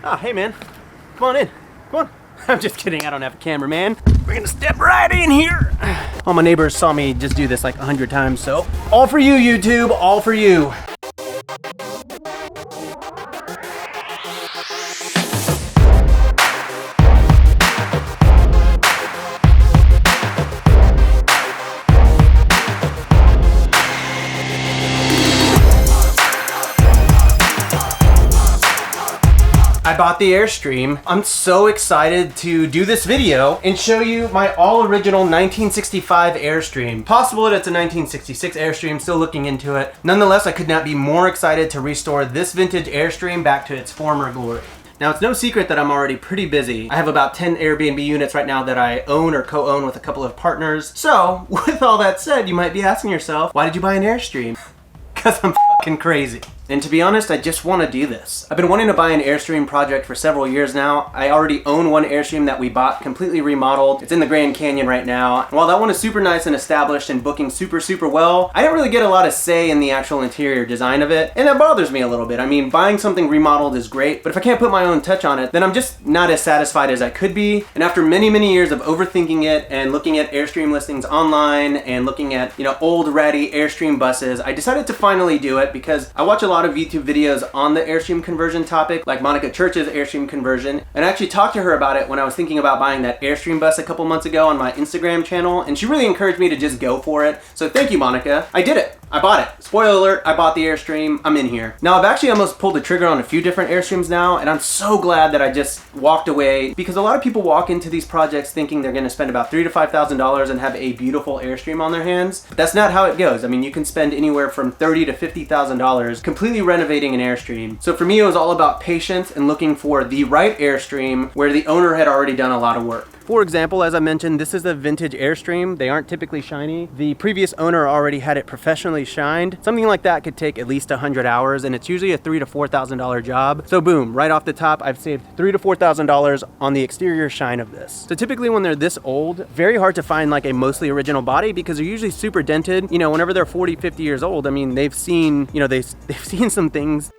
Ah, hey man, come on in, come on. I'm just kidding, I don't have a camera, man. We're gonna step right in here. All my neighbors saw me just do this like 100 times, so all for you, YouTube, all for you. I bought the Airstream. I'm so excited to do this video and show you my all original 1965 Airstream. Possible that it's a 1966 Airstream, still looking into it. Nonetheless, I could not be more excited to restore this vintage Airstream back to its former glory. Now, it's no secret that I'm already pretty busy. I have about 10 Airbnb units right now that I own or co-own with a couple of partners. So, with all that said, you might be asking yourself, why did you buy an Airstream? Because I'm fucking crazy. And to be honest, I just want to do this. I've been wanting to buy an Airstream project for several years now. I already own one Airstream that we bought completely remodeled. It's in the Grand Canyon right now. And while that one is super nice and established and booking super well, I don't really get a lot of say in the actual interior design of it. And that bothers me a little bit. I mean, buying something remodeled is great, but if I can't put my own touch on it, then I'm just not as satisfied as I could be. And after many years of overthinking it and looking at Airstream listings online and looking at, old ratty Airstream buses, I decided to finally do it because I watch a lot of YouTube videos on the Airstream conversion topic, like Monica Church's Airstream conversion, and I actually talked to her about it when I was thinking about buying that Airstream bus a couple months ago on my Instagram channel, and she really encouraged me to just go for it. So thank you, Monica. I did it. I bought it. Spoiler alert, I bought the Airstream. I'm in here. Now, I've actually almost pulled the trigger on a few different Airstreams now, and I'm so glad that I just walked away, because a lot of people walk into these projects thinking they're gonna spend about $3,000 to $5,000 and have a beautiful Airstream on their hands. But that's not how it goes. I mean, you can spend anywhere from $30,000 to $50,000 completely renovating an Airstream. So for me, it was all about patience and looking for the right Airstream where the owner had already done a lot of work. For example, as I mentioned, this is a vintage Airstream. They aren't typically shiny. The previous owner already had it professionally shined. Something like that could take at least 100 hours, and it's usually a $3,000 to $4,000 job. So boom, right off the top, I've saved $3,000 to $4,000 on the exterior shine of this. So typically when they're this old, very hard to find like a mostly original body because they're usually super dented. Whenever they're 40, 50 years old, I mean, they've seen, they've seen some things.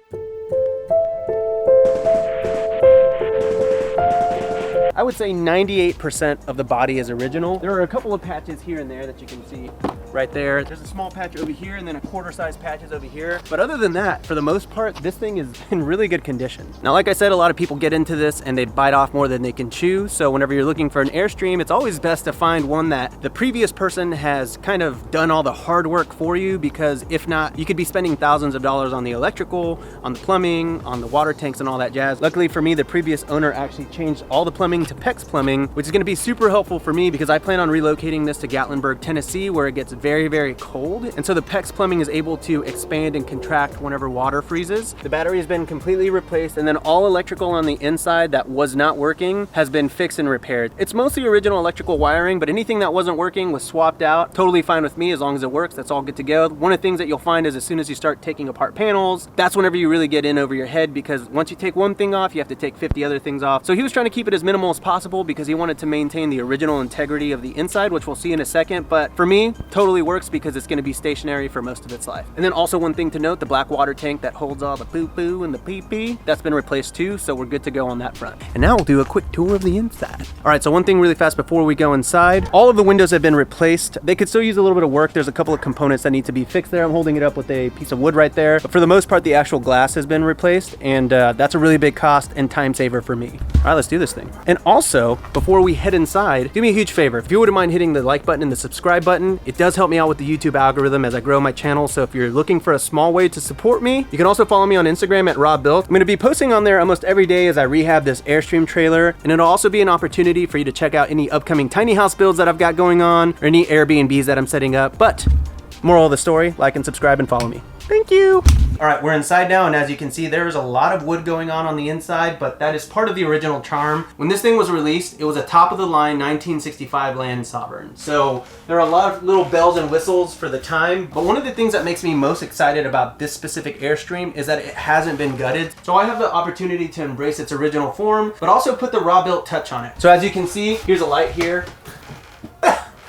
I would say 98% of the body is original. There are a couple of patches here and there that you can see right there. There's a small patch over here and then a quarter-sized patches over here. But other than that, for the most part, this thing is in really good condition. Now, like I said, a lot of people get into this and they bite off more than they can chew. So whenever you're looking for an Airstream, it's always best to find one that the previous person has kind of done all the hard work for you, because if not, you could be spending thousands of dollars on the electrical, on the plumbing, on the water tanks and all that jazz. Luckily for me, the previous owner actually changed all the plumbing to PEX plumbing, which is going to be super helpful for me because I plan on relocating this to Gatlinburg, Tennessee, where it gets very cold. And so the PEX plumbing is able to expand and contract whenever water freezes. The battery has been completely replaced, and then all electrical on the inside that was not working has been fixed and repaired. It's mostly original electrical wiring, but anything that wasn't working was swapped out. Totally fine with me as long as it works. That's all good to go. One of the things that you'll find is as soon as you start taking apart panels, that's whenever you really get in over your head, because once you take one thing off, you have to take 50 other things off. So he was trying to keep it as minimal as possible because he wanted to maintain the original integrity of the inside, which we'll see in a second. But for me, totally works because it's going to be stationary for most of its life. And then also one thing to note, the black water tank that holds all the poo-poo and the pee-pee, that's been replaced too, so we're good to go on that front. And now we'll do a quick tour of the inside. All right, so one thing really fast before we go inside, all of the windows have been replaced. They could still use a little bit of work. There's a couple of components that need to be fixed there. I'm holding it up with a piece of wood right there. But for the most part, the actual glass has been replaced, and that's a really big cost and time saver for me. All right, let's do this thing. And also, before we head inside, do me a huge favor. If you wouldn't mind hitting the like button and the subscribe button, it does help me out with the YouTube algorithm as I grow my channel. So if you're looking for a small way to support me, you can also follow me on Instagram at RobBuilt. I'm going to be posting on there almost every day as I rehab this Airstream trailer, and it'll also be an opportunity for you to check out any upcoming tiny house builds that I've got going on, or any Airbnbs that I'm setting up. But moral of the story, like and subscribe and follow me. Thank you. All right, we're inside now, and as you can see, there's a lot of wood going on the inside, but that is part of the original charm. When this thing was released, it was a top-of-the-line 1965 Land Sovereign. So there are a lot of little bells and whistles for the time, but one of the things that makes me most excited about this specific Airstream is that it hasn't been gutted. So I have the opportunity to embrace its original form, but also put the RobBuilt touch on it. So as you can see, here's a light here.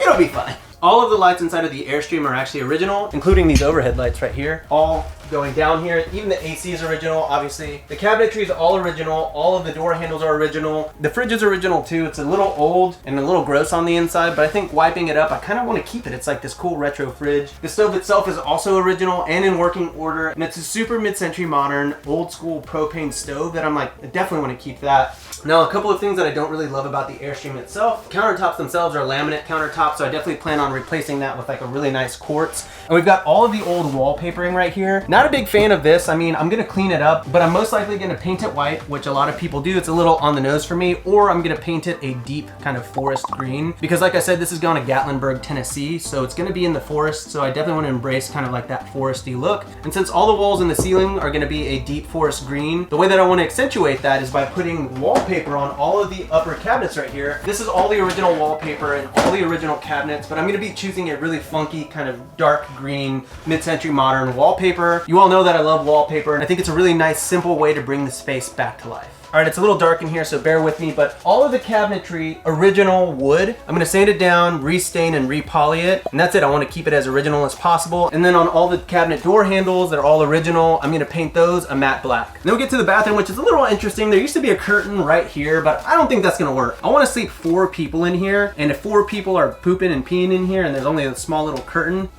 It'll be fine. All of the lights inside of the Airstream are actually original, including these overhead lights right here. All going down here. Even the AC is original, obviously. The cabinetry is all original. All of the door handles are original. The fridge is original too. It's a little old and a little gross on the inside, but I think wiping it up, I kind of want to keep it. It's like this cool retro fridge. The stove itself is also original and in working order, and it's a super mid-century modern, old school propane stove that I'm like, I definitely want to keep that. Now, a couple of things that I don't really love about the Airstream itself. Countertops themselves are laminate countertops, so I definitely plan on replacing that with like a really nice quartz. And we've got all of the old wallpapering right here. Not a big fan of this. I mean, I'm gonna clean it up, but I'm most likely gonna paint it white, which a lot of people do. It's a little on the nose for me, or I'm gonna paint it a deep kind of forest green. Because like I said, this is going to Gatlinburg, Tennessee, so it's gonna be in the forest, so I definitely wanna embrace kind of like that foresty look. And since all the walls and the ceiling are gonna be a deep forest green, the way that I wanna accentuate that is by putting wallpaper on all of the upper cabinets right here. This is all the original wallpaper and all the original cabinets, but I'm gonna be choosing a really funky kind of dark green mid-century modern wallpaper. You all know that I love wallpaper, and I think it's a really nice simple way to bring the space back to life. All right, it's a little dark in here, so bear with me, but all of the cabinetry, original wood. I'm gonna sand it down, restain and repoly it, and that's it. I wanna keep it as original as possible. And then on all the cabinet door handles that are all original, I'm gonna paint those a matte black. Then we'll get to the bathroom, which is a little interesting. There used to be a curtain right here, but I don't think that's gonna work. I wanna sleep 4 people in here, and if 4 people are pooping and peeing in here and there's only a small little curtain,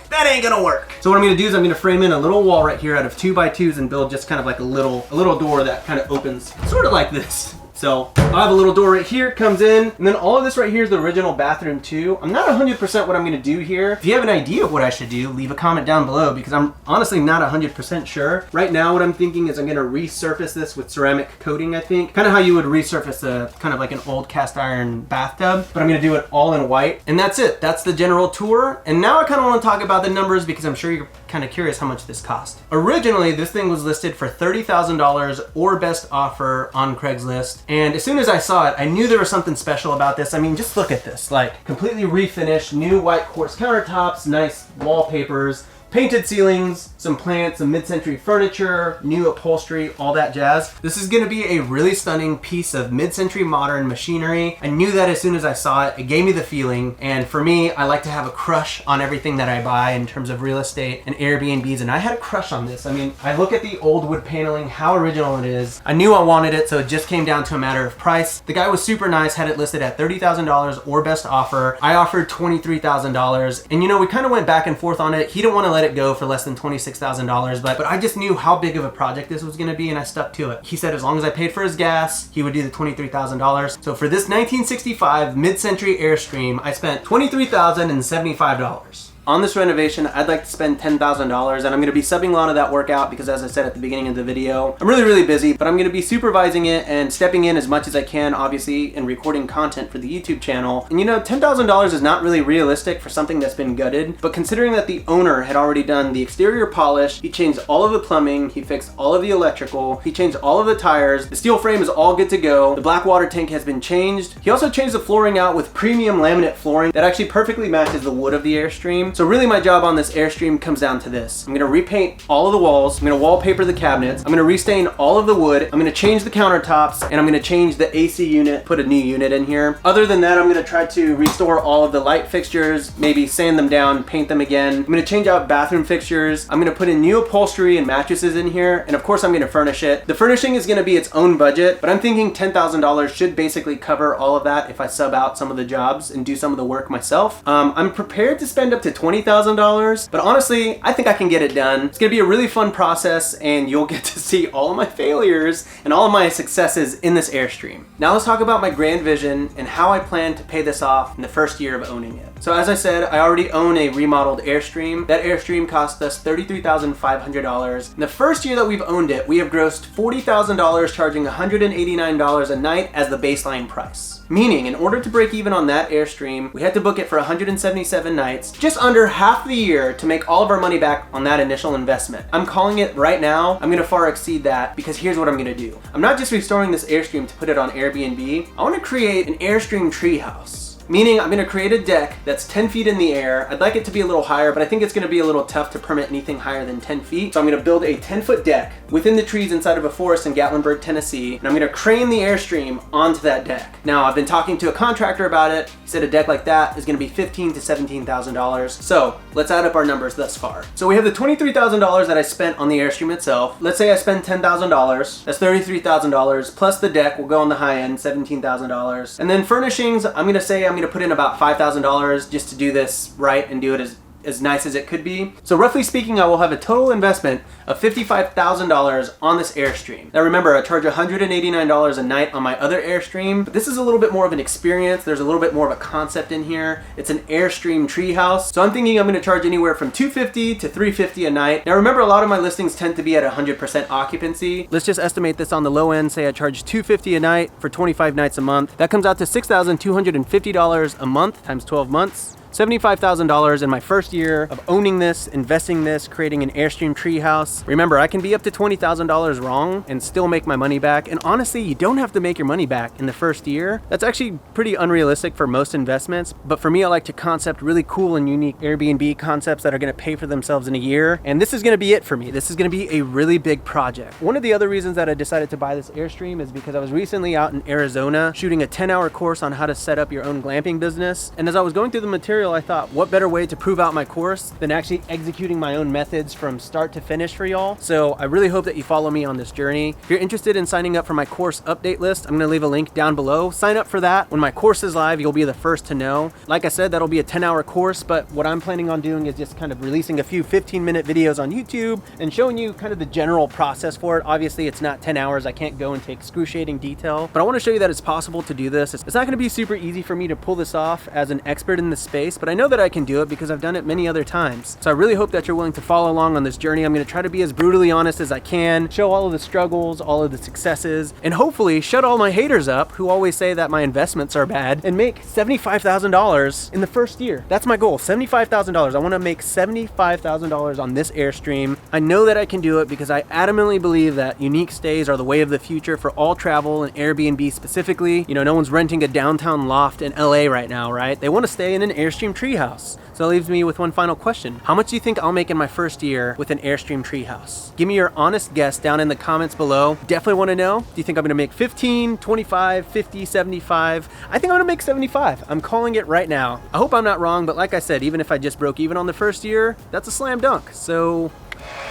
that ain't gonna work. So what I'm gonna do is I'm gonna frame in a little wall right here out of 2x2s and build just kind of like a little door that kind of opens sort of like this. So I have a little door right here, comes in, and then all of this right here is the original bathroom too. I'm not 100% what I'm gonna do here. If you have an idea of what I should do, leave a comment down below, because I'm honestly not 100% sure. Right now what I'm thinking is I'm gonna resurface this with ceramic coating, I think. Kind of how you would resurface a kind of like an old cast iron bathtub, but I'm gonna do it all in white. And that's it, that's the general tour. And now I kind of wanna talk about the numbers, because I'm sure you're kind of curious how much this cost. Originally, this thing was listed for $30,000 or best offer on Craigslist. And as soon as I saw it, I knew there was something special about this. I mean, just look at this, like completely refinished, new white quartz countertops, nice wallpapers, painted ceilings, some plants, some mid-century furniture, new upholstery, all that jazz. This is gonna be a really stunning piece of mid-century modern machinery. I knew that as soon as I saw it. It gave me the feeling. And for me, I like to have a crush on everything that I buy in terms of real estate and Airbnbs, and I had a crush on this. I mean, I look at the old wood paneling, how original it is. I knew I wanted it, so it just came down to a matter of price. The guy was super nice, had it listed at $30,000 or best offer. I offered $23,000, and you know, we kind of went back and forth on it. He didn't want to let it go for less than $26,000, but I just knew how big of a project this was gonna be, and I stuck to it. He said as long as I paid for his gas, he would do the $23,000. So for this 1965 mid-century Airstream, I spent $23,075. On this renovation, I'd like to spend $10,000, and I'm gonna be subbing a lot of that work out because, as I said at the beginning of the video, I'm really busy, but I'm gonna be supervising it and stepping in as much as I can, obviously, and recording content for the YouTube channel. And you know, $10,000 is not really realistic for something that's been gutted, but considering that the owner had already done the exterior polish, he changed all of the plumbing, he fixed all of the electrical, he changed all of the tires, the steel frame is all good to go, the black water tank has been changed. He also changed the flooring out with premium laminate flooring that actually perfectly matches the wood of the Airstream. So really my job on this Airstream comes down to this. I'm gonna repaint all of the walls, I'm gonna wallpaper the cabinets, I'm gonna restain all of the wood, I'm gonna change the countertops, and I'm gonna change the AC unit, put a new unit in here. Other than that, I'm gonna try to restore all of the light fixtures, maybe sand them down, paint them again. I'm gonna change out bathroom fixtures, I'm gonna put in new upholstery and mattresses in here, and of course I'm gonna furnish it. The furnishing is gonna be its own budget, but I'm thinking $10,000 should basically cover all of that if I sub out some of the jobs and do some of the work myself. I'm prepared to spend up to $20,000, but honestly, I think I can get it done. It's gonna be a really fun process, and you'll get to see all of my failures and all of my successes in this Airstream. Now let's talk about my grand vision and how I plan to pay this off in the first year of owning it. So as I said, I already own a remodeled Airstream. That Airstream cost us $33,500. In the first year that we've owned it, we have grossed $40,000, charging $189 a night as the baseline price. Meaning, in order to break even on that Airstream, we had to book it for 177 nights, just under half the year, to make all of our money back on that initial investment. I'm calling it right now. I'm gonna far exceed that, because here's what I'm gonna do. I'm not just restoring this Airstream to put it on Airbnb. I wanna create an Airstream treehouse. meaning I'm gonna create a deck that's 10 feet in the air. I'd like it to be a little higher, but I think it's gonna be a little tough to permit anything higher than 10 feet. So I'm gonna build a 10-foot deck within the trees inside of a forest in Gatlinburg, Tennessee, and I'm gonna crane the Airstream onto that deck. Now, I've been talking to a contractor about it. He said a deck like that is gonna be $15,000 to $17,000. So let's add up our numbers thus far. So we have the $23,000 that I spent on the Airstream itself. Let's say I spend $10,000. That's $33,000 plus the deck will go on the high end, $17,000. And then furnishings, I'm gonna say I'm gonna put in about $5,000 just to do this right and do it as nice as it could be. So roughly speaking, I will have a total investment of $55,000 on this Airstream. Now remember, I charge $189 a night on my other Airstream, but this is a little bit more of an experience. There's a little bit more of a concept in here. It's an Airstream treehouse. So I'm thinking I'm gonna charge anywhere from $250 to $350 a night. Now remember, a lot of my listings tend to be at 100% occupancy. Let's just estimate this on the low end. Say I charge $250 a night for 25 nights a month. That comes out to $6,250 a month times 12 months. $75,000 in my first year of owning this, investing this, creating an Airstream treehouse. Remember, I can be up to $20,000 wrong and still make my money back. And honestly, you don't have to make your money back in the first year. That's actually pretty unrealistic for most investments. But for me, I like to concept really cool and unique Airbnb concepts that are gonna pay for themselves in a year. And this is gonna be it for me. This is gonna be a really big project. One of the other reasons that I decided to buy this Airstream is because I was recently out in Arizona shooting a 10-hour course on how to set up your own glamping business. And as I was going through the material, I thought, what better way to prove out my course than actually executing my own methods from start to finish for y'all. So I really hope that you follow me on this journey. If you're interested in signing up for my course update list, I'm gonna leave a link down below. Sign up for that. When my course is live, you'll be the first to know. Like I said, that'll be a 10-hour course, but what I'm planning on doing is just kind of releasing a few 15-minute videos on YouTube and showing you kind of the general process for it. Obviously, it's not 10 hours. I can't go into excruciating detail, but I wanna show you that it's possible to do this. It's not gonna be super easy for me to pull this off as an expert in this space, but I know that I can do it because I've done it many other times. So I really hope that you're willing to follow along on this journey. I'm gonna try to be as brutally honest as I can, show all of the struggles, all of the successes, and hopefully shut all my haters up who always say that my investments are bad and make $75,000 in the first year. That's my goal, $75,000. I wanna make $75,000 on this Airstream. I know that I can do it because I adamantly believe that unique stays are the way of the future for all travel and Airbnb specifically. You know, no one's renting a downtown loft in LA right now, right? They wanna stay in an Airstream treehouse. So that leaves me with one final question. How much do you think I'll make in my first year with an Airstream treehouse? Give me your honest guess down in the comments below. Definitely want to know. Do you think I'm gonna make 15, 25, 50, 75? I think I'm gonna make 75. I'm calling it right now. I hope I'm not wrong, but like I said, even if I just broke even on the first year, that's a slam dunk. So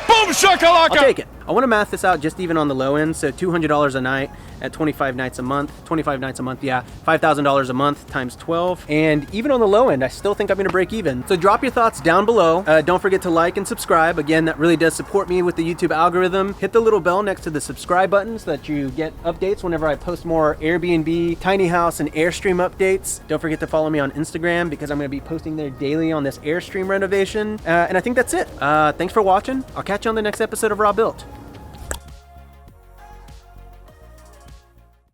boom shakalaka! I'll take it. I want to math this out just even on the low end, so $200 a night at 25 nights a month, yeah, $5,000 a month times 12. And even on the low end, I still think I'm going to break even. So drop your thoughts down below. Don't forget to like and subscribe. Again, that really does support me with the YouTube algorithm. Hit the little bell next to the subscribe button so that you get updates whenever I post more Airbnb, tiny house, and Airstream updates. Don't forget to follow me on Instagram because I'm going to be posting there daily on this Airstream renovation. And I think that's it. Thanks for watching. I'll catch you on the next episode of Raw Built.